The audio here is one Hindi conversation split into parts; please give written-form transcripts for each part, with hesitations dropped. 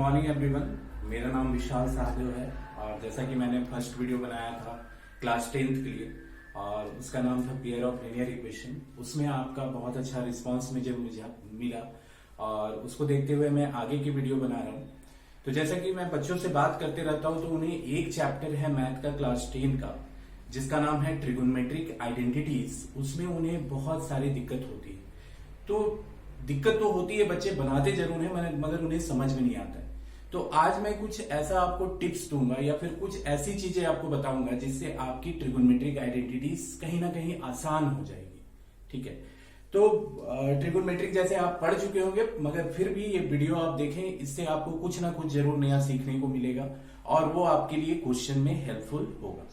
Morning everyone. मेरा नाम विशाल साहदेव है और जैसा कि मैंने फर्स्ट वीडियो बनाया था क्लास 10th के लिए और उसका नाम था पेयर ऑफ लीनियर इक्वेशन, उसमें आपका बहुत अच्छा रिस्पांस मुझे मिला और उसको देखते हुए मैं आगे की वीडियो बना रहा हूँ। तो जैसा कि मैं बच्चों से बात करते रहता हूँ तो उन्हें एक चैप्टर है मैथ का क्लास 10 का जिसका नाम है ट्रिगोनोमेट्रिक आइडेंटिटीज, उसमें उन्हें बहुत सारी दिक्कत होती है। तो दिक्कत तो होती है, बच्चे बनाते जरूर हैं मगर उन्हें समझ में नहीं आता है। तो आज मैं कुछ ऐसा आपको टिप्स दूंगा या फिर कुछ ऐसी चीजें आपको बताऊंगा जिससे आपकी ट्रिगोनोमेट्रिक आइडेंटिटीज कहीं ना कहीं आसान हो जाएगी। ठीक है, तो ट्रिगोनोमेट्रिक जैसे आप पढ़ चुके होंगे मगर फिर भी ये वीडियो आप देखें, इससे आपको कुछ ना कुछ जरूर नया सीखने को मिलेगा और वो आपके लिए क्वेश्चन में हेल्पफुल होगा।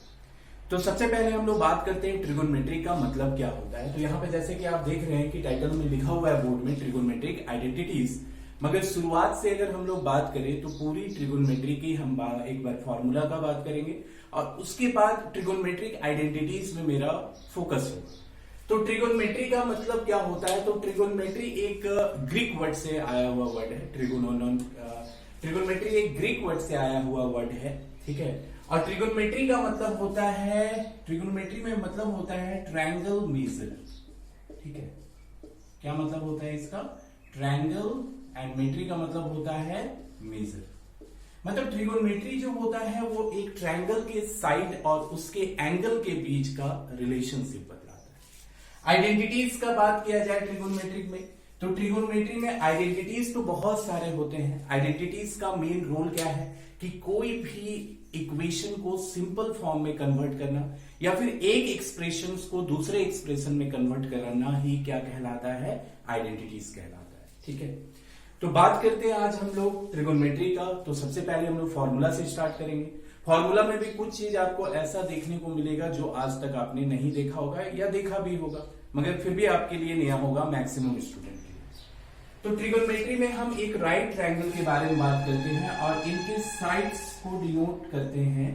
तो सबसे पहले हम लोग बात करते हैं ट्रिगोनोमेट्री का मतलब क्या होता है। तो यहाँ पे जैसे कि आप देख रहे हैं कि टाइटल में लिखा हुआ है बोर्ड में ट्रिगोनोमेट्रिक आइडेंटिटीज, मगर शुरुआत से अगर हम लोग बात करें तो पूरी ट्रिगोनोमेट्री की हम एक बार फॉर्मूला का बात करेंगे और उसके बाद ट्रिगोनोमेट्रिक आइडेंटिटीज में मेरा फोकस होगा। तो ट्रिगोनोमेट्री का मतलब क्या होता है, तो ट्रिगोनोमेट्री एक ग्रीक वर्ड से आया हुआ वर्ड है। ट्रिगोनोमेट्री एक ग्रीक वर्ड से आया हुआ वर्ड है, ठीक है। और ट्रिगोनोमेट्री का मतलब होता है, ट्रिगोनोमेट्री में मतलब होता है ट्रायंगल मेजर, ठीक है। क्या मतलब होता है इसका? ट्रायंगल, एंड मेट्री का मतलब होता है मेजर। मतलब ट्रिगोनोमेट्री जो होता है वो एक ट्रायंगल के साइड और उसके एंगल के बीच का रिलेशनशिप बतलाता है। आइडेंटिटीज का बात किया जाए ट्रिगोनोमेट्रिक में, तो ट्रिगोनोमेट्री में आइडेंटिटीज तो बहुत सारे होते हैं। आइडेंटिटीज का मेन रोल क्या है कि कोई भी इक्वेशन को सिंपल फॉर्म में कन्वर्ट करना या फिर एक एक्सप्रेशन को दूसरे एक्सप्रेशन में कन्वर्ट करना ही क्या कहलाता है? आइडेंटिटीज कहलाता है, ठीक है। तो बात करते हैं आज हम लोग ट्रिगोनोमेट्री का। तो सबसे पहले हम लोग फॉर्मूला से स्टार्ट करेंगे। फॉर्मूला में भी कुछ चीज आपको ऐसा देखने को मिलेगा जो आज तक आपने नहीं देखा होगा या देखा भी होगा मगर फिर भी आपके लिए नया होगा मैक्सिमम स्टूडेंट के लिए। तो ट्रिगोनोमेट्री में हम एक राइट ट्रायंगल के बारे में बात करते हैं और इनके साइड्स को डिनोट करते हैं।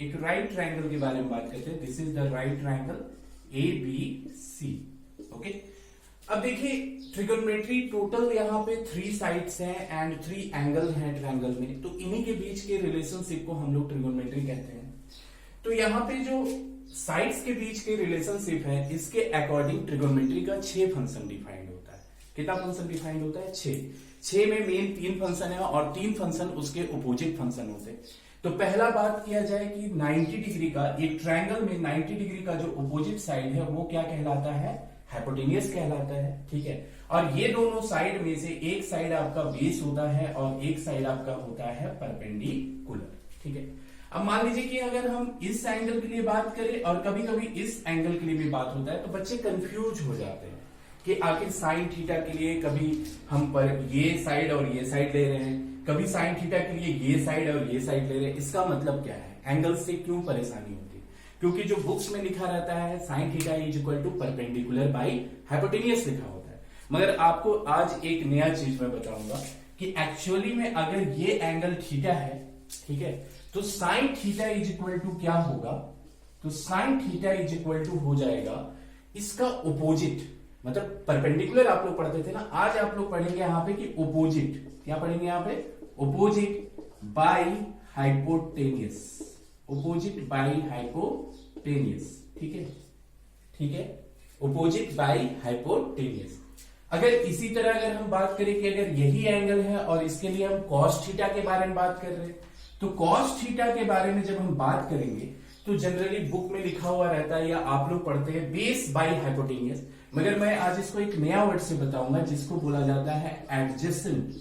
एक राइट ट्रायंगल के बारे में बात करते हैं। This is the right triangle ABC, okay. अब देखिए ट्रिगोनोमेट्री टोटल यहाँ पे 3 साइड्स हैं एंड 3 एंगल हैं ट्रायंगल में, तो इन्हीं के बीच के रिलेशनशिप को हम लोग ट्रिगोनोमेट्री कहते हैं। तो यहाँ पे जो साइड्स के बीच के रिलेशनशिप है इसके अकॉर्डिंग ट्रिगोनोमेट्री का 6 फंक्शन डिफाइंड होता है। कितना फंक्शन डिफाइंड होता है? 6 में मेन 3 फंक्शन है और 3 फंक्शन उसके अपोजिट फंक्शन होते हैं। तो पहला बात किया जाए कि 90 डिग्री का, एक ट्रायंगल में 90 डिग्री का जो अपोजिट साइड है वो क्या कहलाता है? हाइपोटेनियस कहलाता है, ठीक है। और ये दोनों साइड में से एक साइड आपका बेस होता है और एक साइड आपका होता है परपेंडिकुलर, ठीक है। अब मान लीजिए कि अगर हम इस एंगल के लिए बात करें और कभी कभी इस एंगल के लिए भी बात होता है तो बच्चे कंफ्यूज हो जाते हैं कि आखिर साइन थीटा के लिए कभी हम पर ये साइड और ये साइड ले रहे हैं, कभी साइन थीटा के लिए ये साइड और ये साइड ले रहे हैं। इसका मतलब क्या है? एंगल से क्यों परेशानी होती है? क्योंकि जो बुक्स में लिखा रहता है sine theta is equal to perpendicular by hypotenuse लिखा होता है, मगर आपको आज एक नया चीज मैं बताऊंगा कि एक्चुअली में अगर ये एंगल थीटा है, ठीक है, तो sine theta is equal to क्या होगा? तो sine theta is equal to हो जाएगा इसका ओपोजिट। मतलब परपेंडिकुलर आप लोग पढ़ते थे ना, आज आप लोग पढ़ेंगे यहाँ पे कि ओपोजिट। क्या पढ़ेंगे यहाँ पे? Opposite by hypotenuse, opposite by hypotenuse, ठीक है, ठीक है, ओपोजिट बाई हाइपोटेनियस। अगर इसी तरह अगर हम बात करें कि अगर यही एंगल है और इसके लिए हम कॉस थीटा के बारे में बात कर रहे हैं, तो कॉस थीटा के बारे में जब हम बात करेंगे तो जनरली बुक में लिखा हुआ रहता है या आप लोग पढ़ते हैं बेस बाई हाइपोटेनियस, मगर मैं आज इसको एक नया वर्ड से बताऊंगा जिसको बोला जाता है एडजेसेंट।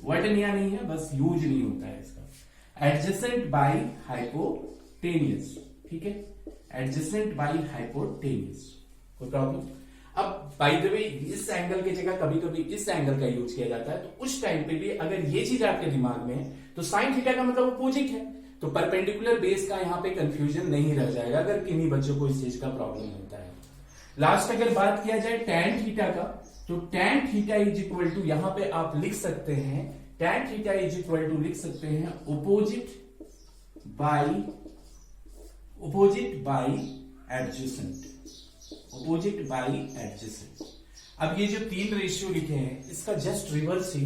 वर्ड नया नहीं है, बस यूज नहीं होता है इसका। एडजेसेंट बाई हाइपोटेनियस, ठीक है, एडजेसेंट बाई हाइपोटेनियस। कोई प्रॉब्लम? अब बाय द वे इस एंगल की जगह कभी कभी इस एंगल का यूज किया जाता है, तो उस टाइम पे भी अगर ये चीज आपके दिमाग में है तो साइन थीटा का मतलब अपोजिट है, तो परपेंडिकुलर बेस का यहाँ पे कंफ्यूजन नहीं रह जाएगा अगर किन्हीं बच्चों को इस चीज का प्रॉब्लम होता है। लास्ट अगर बात किया जाए टैन थीटा का, तो tan theta is equal to यहां पे आप लिख सकते हैं, tan theta is equal to लिख सकते हैं opposite by adjacent, opposite by adjacent. अब ये जो 3 रेशियो लिखे हैं इसका जस्ट रिवर्स ही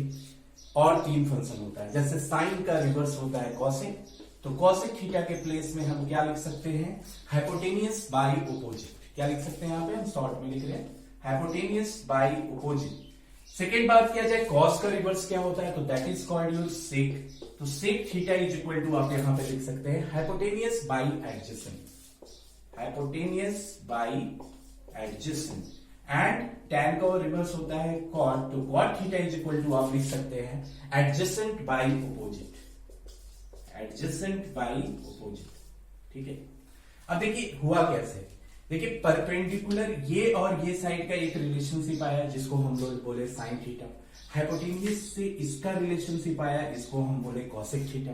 और 3 फंक्शन होता है। जैसे साइन का रिवर्स होता है कॉसेक, तो कॉसेक थीटा के प्लेस में हम क्या लिख सकते हैं, हाइपोटेनियस बाई ओपोजिट। क्या लिख सकते हैं, यहाँ पे हम शॉर्ट में लिख रहे हैं हाइपोटेनियस बाई ओपोजिट। सेकेंड बात किया जाए कॉस का रिवर्स क्या होता है, तो that is called your sec. तो sec theta is equal to आप यहां पे लिख सकते हैं hypotenuse by adjacent, hypotenuse by adjacent. And tan का रिवर्स होता है कॉट, तो cot theta is equal to आप लिख सकते हैं adjacent by opposite, adjacent by opposite. ठीक है, अब देखिए हुआ कैसे, देखिए परपेंडिकुलर ये और ये साइड का एक रिलेशनशिप आया जिसको हम लोग बोले साइन थीटा, हाइपोटेनियस से इसका रिलेशनशिप आया इसको हम बोले कॉसेक थीटा,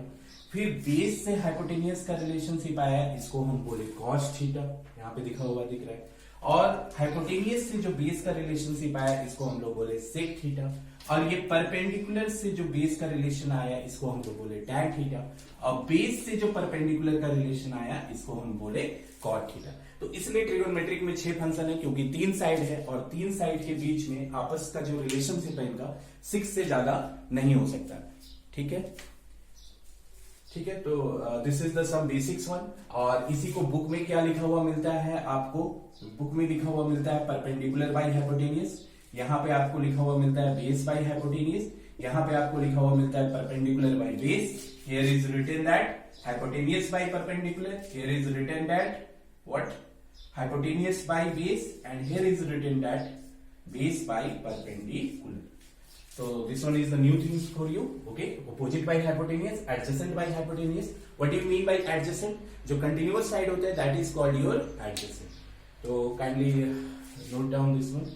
फिर बेस से हाइपोटेनियस का रिलेशनशिप आया इसको हम बोले कॉस थीटा, यहाँ पे दिखा हुआ दिख रहा है, और हाइपोटेनियस से जो बेस का रिलेशनशिप आया इसको हम लोग बोले सेक थीटा, और ये परपेंडिकुलर से जो बेस का रिलेशन आया इसको हम लोग बोले टैन थीटा, और बेस से जो परपेंडिकुलर का रिलेशन आया इसको हम बोले कॉट थीटा। तो इसलिए ट्रिगोनोमेट्रिक में 6 फंक्शन है क्योंकि 3 साइड है और 3 साइड के बीच में आपस का जो रिलेशनशिप है इनका 6 से ज्यादा नहीं हो सकता। ठीक है, ठीक है, तो this is the some basics one. और इसी को बुक में क्या लिखा हुआ मिलता है, आपको बुक में लिखा हुआ मिलता है परपेंडिकुलर बाई हाइपोटेनियस, यहाँ पे आपको लिखा हुआ मिलता है बेस बाई हाइपोटेनियस, यहाँ पे आपको लिखा हुआ मिलता है perpendicular by base, here is written that hypotenuse by perpendicular, here is written that what hypotenuse by base, and here is written that base by perpendicular. So this one is the new things for you. Okay, opposite by hypotenuse, adjacent by hypotenuse. What do you mean by adjacent? जो continuous side होता है that is called your adjacent. So kindly note down this one.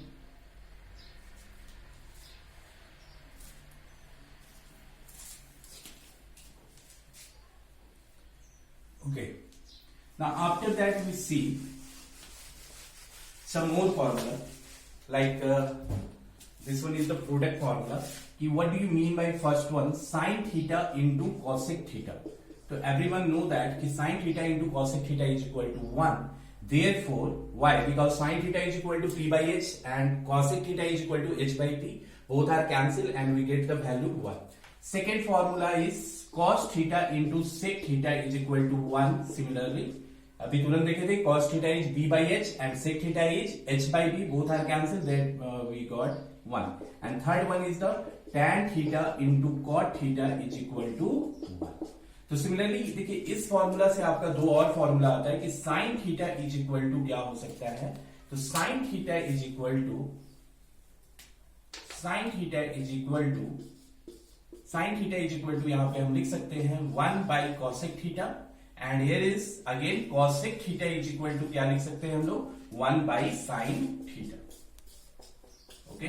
Okay. Now after that we see some more formula like this one is the product formula. What do you mean by first one, sin theta into cosec theta? So everyone know that कि sin theta into cosec theta is equal to 1. Therefore, why? Because sin theta is equal to p by h and cosec theta is equal to h by p. Both are cancelled and we get the value 1. Second formula is cos theta into sec theta is equal to 1. Similarly, अभी तुरंत देखे थे cos theta is b by h and sec theta is h by b, both are cancelled, then we got 1. And third one is the tan theta into cot theta is equal to 1. तो सिमिलरली देखिए इस फॉर्मूला से आपका दो और फॉर्मूला आता है कि sin theta is equal to क्या हो सकता है, तो sin theta is equal to यहां पे हम लिख सकते हैं 1 by cosec theta, and here is again cosec theta is equal to क्या लिख सकते हैं हम लोग 1 by sine theta. Okay,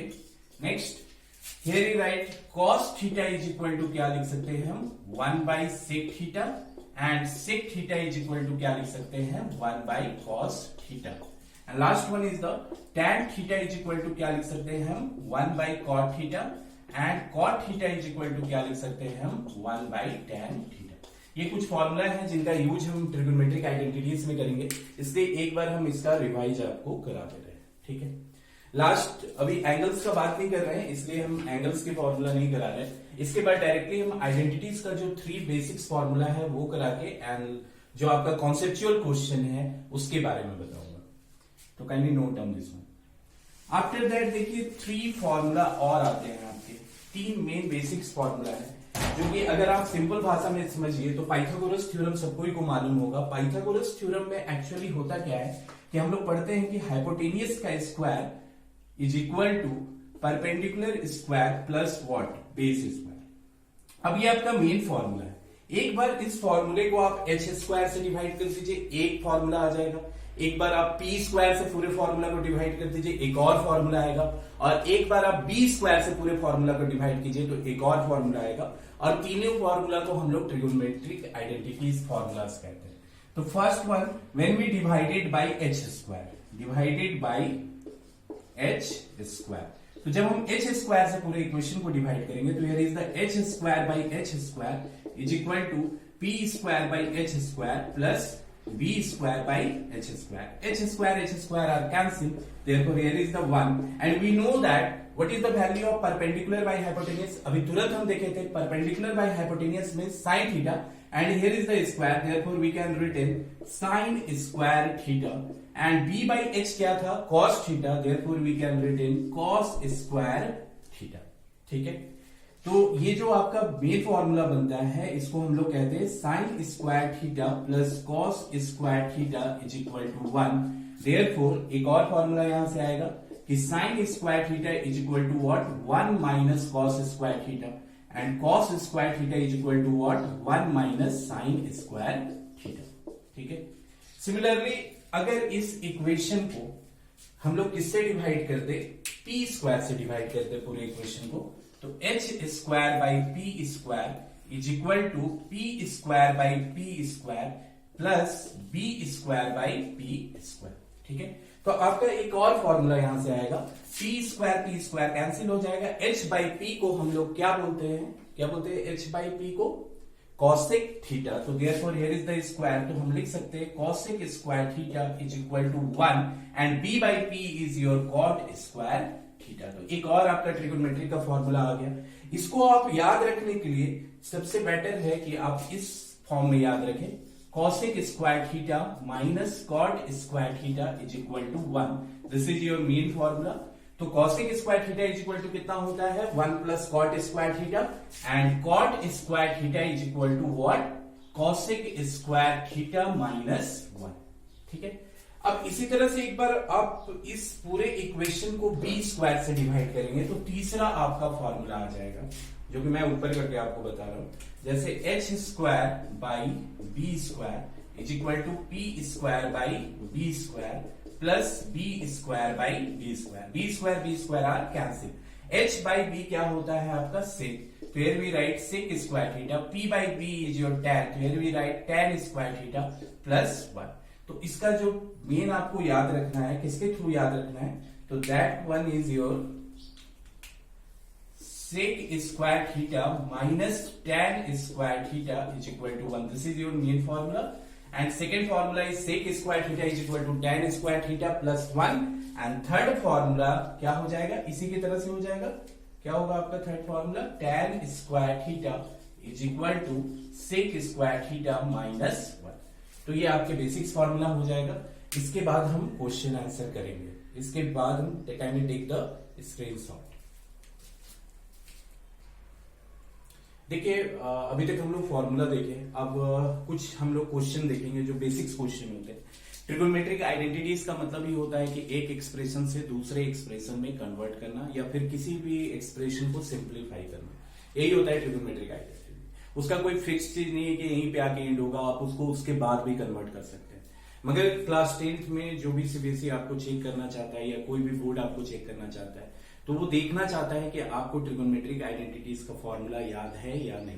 next here you write cos theta is equal to क्या लिख सकते हैं हम 1 by sec theta, and sec theta is equal to क्या लिख सकते हैं 1 by cos theta, and last one is the tan theta is equal to क्या लिख सकते हैं हम 1 by cot theta, and cot theta is equal to क्या लिख सकते हैं हम 1 बाई tan थीटा। ये कुछ फॉर्मूला है जिनका यूज हम ट्रिगोनोमेट्रिक आइडेंटिटीज में करेंगे, इसलिए एक बार हम इसका रिवाइज आपको करा दे रहे हैं। ठीक है, लास्ट अभी एंगल्स का बात नहीं कर रहे हैं इसलिए हम एंगल्स के फॉर्मूला नहीं करा रहे हैं, इसके बाद डायरेक्टली हम आइडेंटिटीज का जो 3 बेसिक्स फॉर्मूला है वो करा के एंड जो आपका कॉन्सेप्चुअल क्वेश्चन है उसके बारे में बताऊंगा। तो kindly note down this one. After that देखिए 3 फॉर्मूला और आते हैं आपके, 3 मेन बेसिक्स फॉर्मूला है जो कि अगर आप सिंपल भाषा में समझिए तो पाइथागोरस थ्योरम सबको ही को मालूम होगा। पाइथागोरस थ्योरम में एक्चुअली होता क्या है कि हम लोग पढ़ते हैं कि हाइपोटेनियस का square is equal to perpendicular square plus what base square. अब ये आपका मेन फॉर्मूला है, एक बार इस फॉर्मूले को आप एच स्क्वायर से डिवाइड कर दीजिए, एक फॉर्मूला आ जाएगा। एक बार आप पी स्क्वायर से पूरे फॉर्मूला को डिवाइड कर दीजिए, एक और फॉर्मूला आएगा। और एक बार आप बी स्क्वायर से पूरे फॉर्मूला को डिवाइड कीजिए तो एक और फॉर्मूला आएगा। और तीनों फॉर्मूला को हम लोग ट्रिगोनोमेट्रिक आइडेंटिटीज फॉर्मूलाज कहते हैं। तो first one when we divided by H square, divided by H square, तो जब हम एच स्क्वायर से पूरे इक्वेशन को डिवाइड करेंगे तो here is the H square by H square is equal to P square by H square plus b square by h square. H square are cancelled. Therefore here is the 1 and we know that what is the value of perpendicular by hypotenuse. अभी तुरंत हम देखे थे perpendicular by hypotenuse means sin theta and here is the square. Therefore we can written sin square theta and b by h क्या था cos theta. Therefore we can written cos square theta. ठीक है, तो ये जो आपका मेन फॉर्मूला बनता है इसको हम लोग कहते हैं sine square theta plus cos square theta is equal to 1. Therefore एक और फॉर्मूला यहां से आएगा कि sine square theta is equal to what 1 minus cos square theta and cos square theta is equal to what 1 minus sine square theta. ठीक है, सिमिलरली अगर इस इक्वेशन को हम लोग किससे डिवाइड कर दे, पी स्क्वायर से डिवाइड कर दे पूरे इक्वेशन को, तो H square by P square is equal to P square by P square plus B square by P square. ठीक है, तो आपका एक और फॉर्मूला यहां से आएगा पी स्क्वायर कैंसिल हो जाएगा. एच बाई पी को हम लोग क्या बोलते हैं एच बाई पी को कॉसेक थीटा. तो therefore here is the square, तो हम लिख सकते हैं cosec square theta is equal to 1 and B by P is your cot square theta. तो एक और आपका ट्रिगोनोमेट्री का फॉर्मूला आ गया. इसको आप याद रखने के लिए सबसे बेटर है कि आप इस फॉर्म में याद रखें cosec square theta minus cot square theta is equal to 1. This is your main formula. तो cosec square theta is equal to कितना होता है 1 plus cot square theta and cot square theta is equal to what cosec square theta minus 1. ठीक है, अब इसी तरह से एक बार आप इस पूरे इक्वेशन को बी स्क्वायर से डिवाइड करेंगे तो तीसरा आपका फॉर्मूला आ जाएगा जो कि मैं ऊपर करके आपको बता रहा हूं. जैसे H square by B square is equal to P square by B square plus B square by B square. B square are cancel. H by B क्या होता है आपका सेक. तो here we write sec square theta. P by B is your tan. तो here we write tan square theta plus 1. तो इसका जो मेन आपको याद रखना है किसके थ्रू याद रखना है, तो that one is your sec square theta minus tan square theta is equal to 1. This is your main formula. And second formula is sec square theta is equal to tan square theta plus 1. And third formula क्या हो जाएगा, इसी की तरह से हो जाएगा. क्या होगा आपका third formula tan square theta is equal to sec square theta minus 1. तो ये आपके बेसिक्स फॉर्मूला हो जाएगा. इसके बाद हम क्वेश्चन आंसर करेंगे. इसके बाद हम कैन टेक द स्क्रीनशॉट. देखिए अभी तक हम लोग फॉर्मूला देखे. अब कुछ हम लोग क्वेश्चन देखेंगे जो बेसिक्स क्वेश्चन होते हैं. ट्रिगोनोमेट्रिक आइडेंटिटीज का मतलब ही होता है कि एक एक्सप्रेशन से दूसरे एक्सप्रेशन में कन्वर्ट करना या फिर किसी भी एक्सप्रेशन को सिंप्लीफाई करना. यही होता है ट्रिगोनोमेट्रिक आइडेंटिटी. उसका कोई फिक्स चीज नहीं है कि यहीं पे आके एंड होगा. आप उसको उसके बाद भी कन्वर्ट कर सकते हैं. मगर क्लास 10th में जो भी सीबीएसई आपको चेक करना चाहता है या कोई भी बोर्ड आपको चेक करना चाहता है तो वो देखना चाहता है कि आपको ट्रिगोनोमेट्रिक आइडेंटिटीज का फॉर्मूला याद है या नहीं.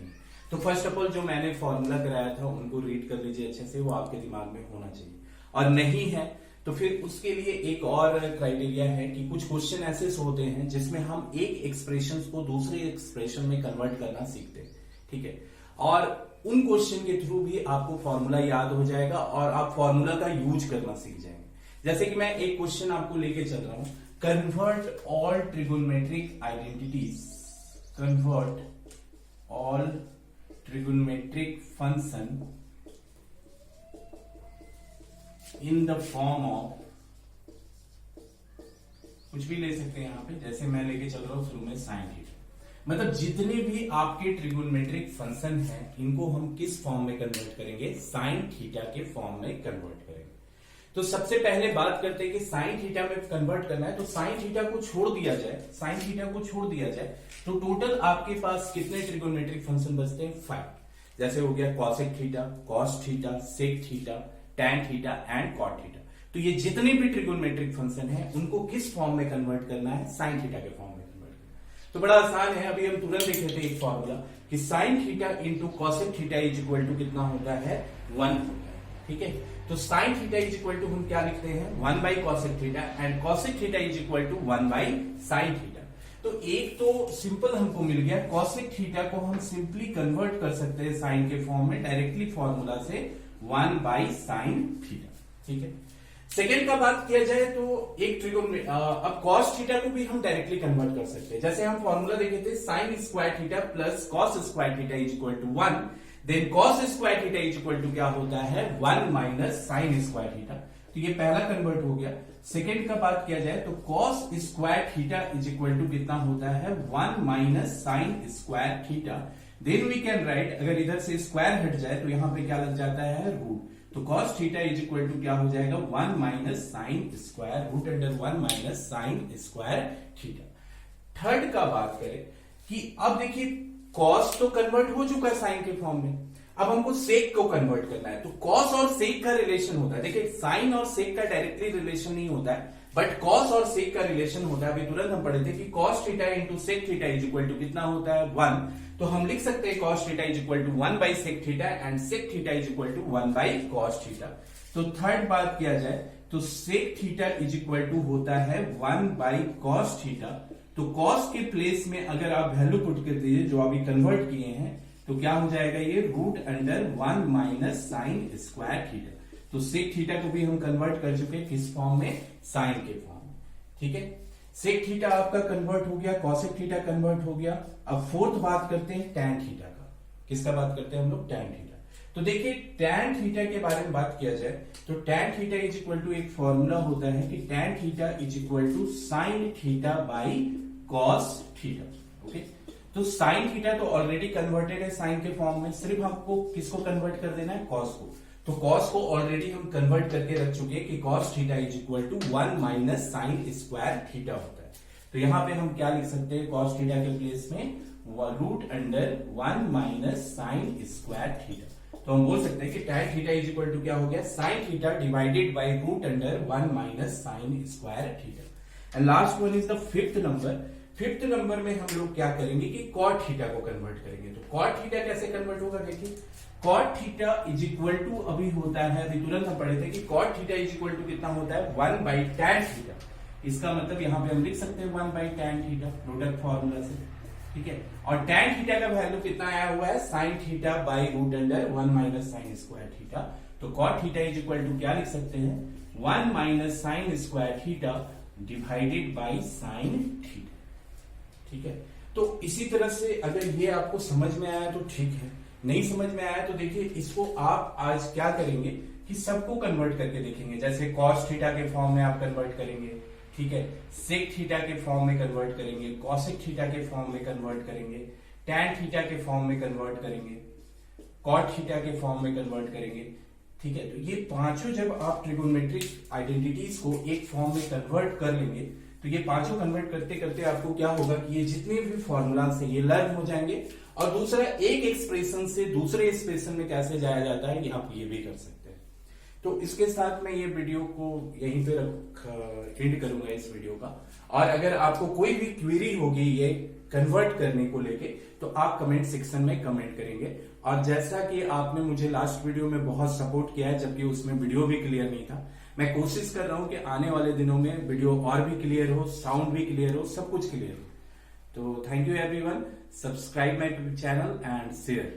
तो फर्स्ट ऑफ ऑल जो मैंने फॉर्मूला कराया था उनको रीड कर लीजिए अच्छे से, वो आपके दिमाग में होना चाहिए. और नहीं है तो फिर उसके लिए एक और क्राइटेरिया है कि कुछ क्वेश्चन ऐसे होते हैं जिसमें हम एक एक्सप्रेशन को दूसरे एक्सप्रेशन में कन्वर्ट करना सीखते हैं. ठीक है, और उन क्वेश्चन के थ्रू भी आपको फॉर्मूला याद हो जाएगा और आप फॉर्मूला का यूज करना सीख जाएंगे. जैसे कि मैं एक क्वेश्चन आपको लेके चल रहा हूं, convert all trigonometric identities, convert all trigonometric function in the form of, कुछ भी ले सकते हैं यहां पे. जैसे मैं लेके चल रहा हूं शुरू में साइन थीटा. मतलब जितने भी आपके ट्रिगोनोमेट्रिक फंक्शन हैं इनको हम किस फॉर्म में कन्वर्ट करेंगे, साइन थीटा के फॉर्म में कन्वर्ट करेंगे. तो सबसे पहले बात करते हैं कि साइन थीटा में कन्वर्ट करना है तो साइन थीटा को छोड़ दिया जाए, साइन थीटा को छोड़ दिया जाए तो टोटल आपके पास कितने ट्रिगोनोमेट्रिक फंक्शन बचते हैं, 5. जैसे हो गया cosec theta, cos theta, sec theta, tan theta and cot theta. तो ये जितने भी ट्रिगोनोमेट्रिक फंक्शन है उनको किस फॉर्म में कन्वर्ट करना है, साइन थीटा के फॉर्म में कन्वर्ट करना है. तो बड़ा आसान है. अभी हम तुरंत देख लेते हैं एक फॉर्मूला कि sine theta into cosec theta is equal to कितना होता है, 1 होता है. ठीक है, तो sine theta is equal to हम क्या लिखते हैं 1 by cosec theta and cosec theta is equal to 1 by sine theta. तो एक तो सिंपल हमको मिल गया. कॉसेक थीटा को हम सिंपली कन्वर्ट कर सकते हैं साइन के फॉर्म में डायरेक्टली फॉर्मूला से 1 बाई साइन थीटा। ठीक है, सेकेंड का बात किया जाए तो एक ट्रिगोन अब कॉस थीटा को भी हम डायरेक्टली कन्वर्ट कर सकते हैं। जैसे हम फॉर्मूला देखे थे sine square theta plus cos square theta is equal to 1, then cos square theta is equal to क्या होता है 1 माइनस साइन स्क्वायर थीटा। तो ये पहला कन्वर्ट हो गया। सेकेंड का बात किया जाए तो cos square theta is equal to कितना होता है 1 minus sine square theta. Then we can write, अगर इधर से स्क्वायर हट जाए तो यहां पे क्या लग जाता है रूट, तो cos theta is equal to क्या हो जाएगा 1 minus sine square root under 1 minus sine square theta. Third का बात करें कि अब देखिए कॉस तो कन्वर्ट हो चुका है साइन के फॉर्म में, अब हमको सेक को कन्वर्ट करना है। तो कॉस और सेक का रिलेशन होता है, देखिए साइन और सेक का डायरेक्टली रिलेशन नहीं होता है, बट कॉस और सेक का रिलेशन होता है। अभी तुरंत हम पढ़े थे कि cos theta into sec theta is equal to कितना होता है 1, तो हम लिख सकते हैं cos theta is equal to 1 by sec theta and sec theta is equal to 1 by cos theta. तो थर्ड बात किया जाए तो sec theta is equal to होता है 1 बाई कॉस थीटा। तो कॉस के प्लेस में अगर आप वैल्यू पुट कर दीजिए जो अभी कन्वर्ट किए हैं तो क्या हो जाएगा ये root under 1 minus sine square theta. तो सेक थीटा को भी हम कन्वर्ट कर चुके हैं किस फॉर्म में, साइन के फॉर्म में। ठीक है, सेक थीटा आपका कन्वर्ट हो गया, कॉसेक थीटा कन्वर्ट हो गया। अब फोर्थ बात करते हैं टैन थीटा का। किसका बात करते हैं हम लोग, टैन थीटा। तो देखिए टैन थीटा के बारे में बात किया जाए तो tan theta is equal to एक फॉर्मूला होता है कि tan theta is equal to sine theta by cos theta. Okay, तो साइन थीटा तो ऑलरेडी कन्वर्टेड है साइन के फॉर्म में, सिर्फ हमको किसको कन्वर्ट कर देना है, कॉस को। तो कॉस को ऑलरेडी हम कन्वर्ट करके रख चुके हैं कि cos theta is equal to 1 minus sine square theta होता है। तो यहां पे हम क्या लिख सकते हैं, कॉस थीटा के प्लेस में root under 1 minus sine square theta. तो हम बोल सकते हैं कि tan theta is equal to क्या हो गया, sine theta divided by root under 1 minus sine square theta. And last one is the fifth number. Fifth number में हम लोग क्या करेंगे कि कॉट थीटा को कन्वर्ट करेंगे। तो कॉट थीटा कैसे कन्वर्ट होगा, देखिए cot theta is equal to अभी होता है, अभी तुरंत हम पढ़े थे कि cot theta is equal to कितना होता है 1 बाई टैन थीटा। इसका मतलब यहां पे हम लिख सकते हैं 1 by tan theta product formula से। ठीक है, और टैन थीटा का वैल्यू कितना आया हुआ है sine theta by root under 1 minus sine square theta. तो cot theta is equal to क्या लिख सकते हैं 1 minus sine square theta divided by sine theta. ठीक है, तो इसी तरह से अगर ये आपको समझ में आया तो ठीक है, नहीं समझ में आया तो देखिए इसको आप आज क्या करेंगे कि सबको कन्वर्ट करके देखेंगे। जैसे कॉस थीटा के फॉर्म में आप कन्वर्ट करेंगे, ठीक है, सेक थीटा के फॉर्म में कन्वर्ट करेंगे, कॉसेक थीटा के फॉर्म में कन्वर्ट करेंगे, टैन थीटा के फॉर्म में कन्वर्ट करेंगे, कॉट थीटा के फॉर्म में कन्वर्ट करेंगे। ठीक है, तो ये पांचों जब आप ट्रिगोनोमेट्रिक आइडेंटिटीज को एक फॉर्म में कन्वर्ट कर लेंगे तो ये पांचों कन्वर्ट करते करते आपको क्या होगा कि ये जितने भी फॉर्मूलाज है ये लर्न हो जाएंगे। और दूसरा, एक एक्सप्रेशन से दूसरे एक्सप्रेशन में कैसे जाया जाता है ये आप ये भी कर सकते हैं। तो इसके साथ मैं ये वीडियो को यहीं पे एंड करूंगा इस वीडियो का। और अगर आपको कोई भी क्वेरी होगी ये कन्वर्ट करने को लेके तो आप कमेंट सेक्शन में कमेंट करेंगे। और जैसा कि आपने मुझे लास्ट वीडियो में बहुत सपोर्ट किया है जबकि उसमें वीडियो भी क्लियर नहीं था, मैं कोशिश कर रहा हूं कि आने वाले दिनों में वीडियो और भी क्लियर हो, साउंड भी क्लियर हो, सब कुछ क्लियर हो। तो thank you everyone, subscribe my channel and share.